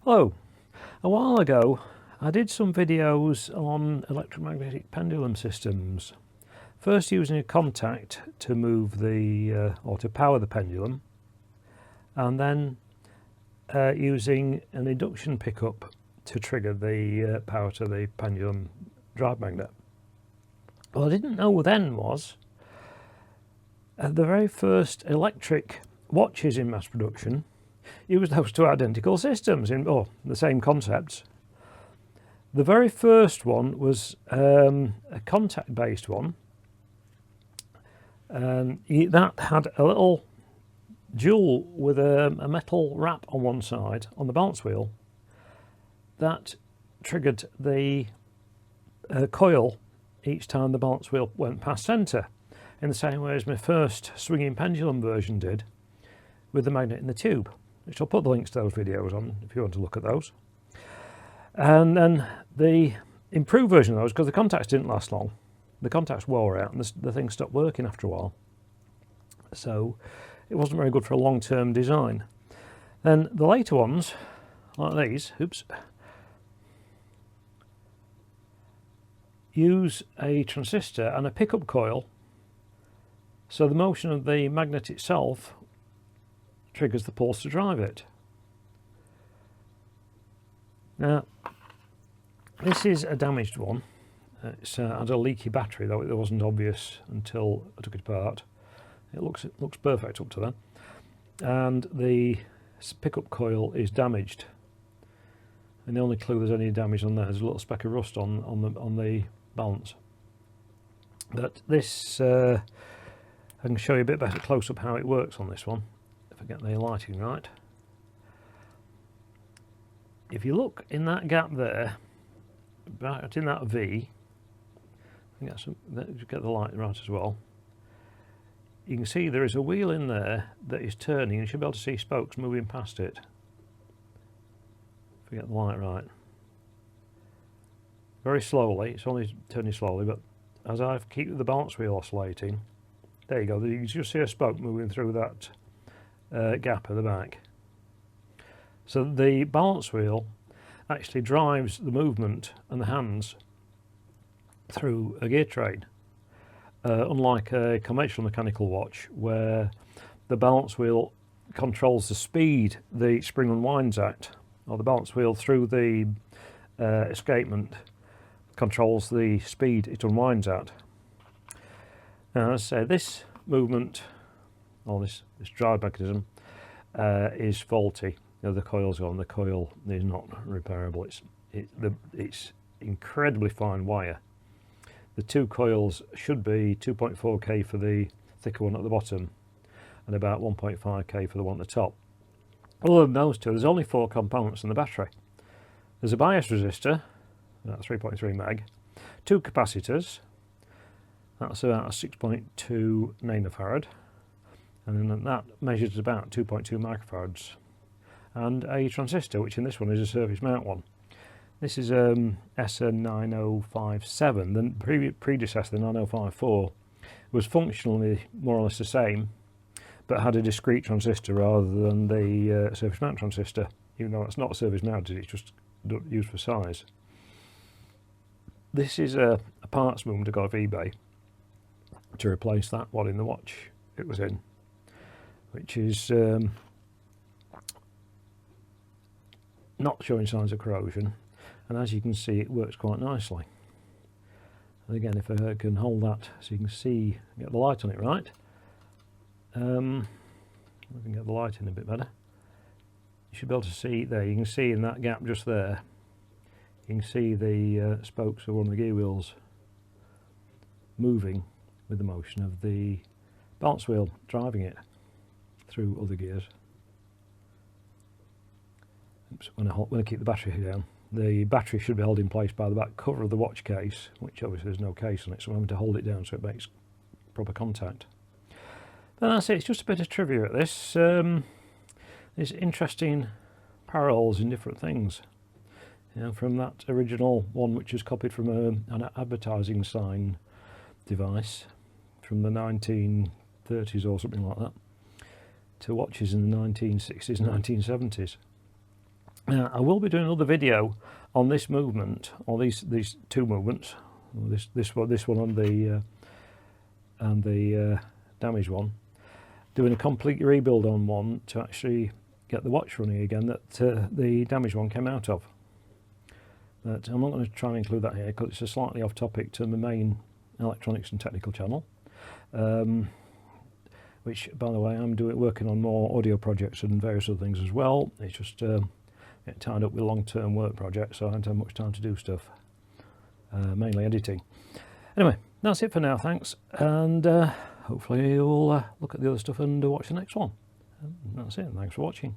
Hello. A while ago I did some videos on electromagnetic pendulum systems. First using a contact to move the or to power the pendulum, and then using an induction pickup to trigger the power to the pendulum drive magnet. What I didn't know then was the very first electric watches in mass production use those two identical systems or the same concepts. The very first one was a contact based one, and that had a little jewel with a metal wrap on one side on the balance wheel that triggered the coil each time the balance wheel went past centre, in the same way as my first swinging pendulum version did with the magnet in the tube, which I'll put the links to those videos on if you want to look at those. And then the improved version of those, because the contacts didn't last long, the contacts wore out and the thing stopped working after a while, so it wasn't very good for a long-term design. Then the later ones, like these, use a transistor and a pickup coil, so the motion of the magnet itself triggers the pulse to drive it. Now, this is a damaged one. It's had a leaky battery, though it wasn't obvious until I took it apart. It looks perfect up to then. And the pickup coil is damaged. And the only clue there's any damage on there is a little speck of rust on the balance. But this, I can show you a bit better close up how it works on this one, if I get the lighting right. If you look in that gap there, right in that V, I think get the light right as well. You can see there is a wheel in there that is turning, and you should be able to see spokes moving past it. If we get the light right. Very slowly, it's only turning slowly, but as I keep the balance wheel oscillating, there you go, you can just see a spoke moving through that gap at the back. So the balance wheel actually drives the movement and the hands through a gear train, unlike a conventional mechanical watch where the balance wheel controls the speed the spring unwinds at, or the balance wheel through the escapement controls the speed it unwinds at. Now, as I say, this movement, or this drive mechanism, is faulty. You know, the coil's gone. The coil is not repairable. It's incredibly fine wire. The two coils should be 2.4K for the thicker one at the bottom and about 1.5K for the one at the top. Other than those two, there's only 4 components in the battery. There's a bias resistor, that's 3.3 meg, 2 capacitors, that's about 6.2 nanofarad, and then that measures about 2.2 microfarads, and a transistor, which in this one is a surface mount one. This is SN9057. The predecessor, the 9054, was functionally more or less the same, but had a discrete transistor rather than the surface mount transistor, even though it's not surface mounted, it's just used for size. This is a parts movement I got off eBay to replace that one in the watch it was in, which is not showing signs of corrosion, and as you can see it works quite nicely. And again, if I can hold that so you can see, get the light on it right, I can get the light in a bit better. You should be able to see there, you can see in that gap just there, you can see the spokes of one of the gear wheels moving with the motion of the balance wheel driving it through other gears. Oops, when I keep the battery down, the battery should be held in place by the back cover of the watch case, which obviously there's no case on it, so I'm having to hold it down so it makes proper contact. But that's it, it's just a bit of trivia at this. There's interesting parallels in different things. You know, from that original one which was copied from an advertising sign device from the 1930s or something like that, to watches in the 1960s and 1970s. I will be doing another video on this movement, or these two movements, this one and the damaged one, doing a complete rebuild on one to actually get the watch running again that the damaged one came out of. But I'm not going to try and include that here because it's a slightly off topic to the main electronics and technical channel, which, by the way, I'm working on more audio projects and various other things as well. It's just get tied up with long-term work projects, so I haven't had much time to do stuff, mainly editing. Anyway, that's it for now, thanks, and hopefully you'll look at the other stuff and watch the next one. And that's it, thanks for watching.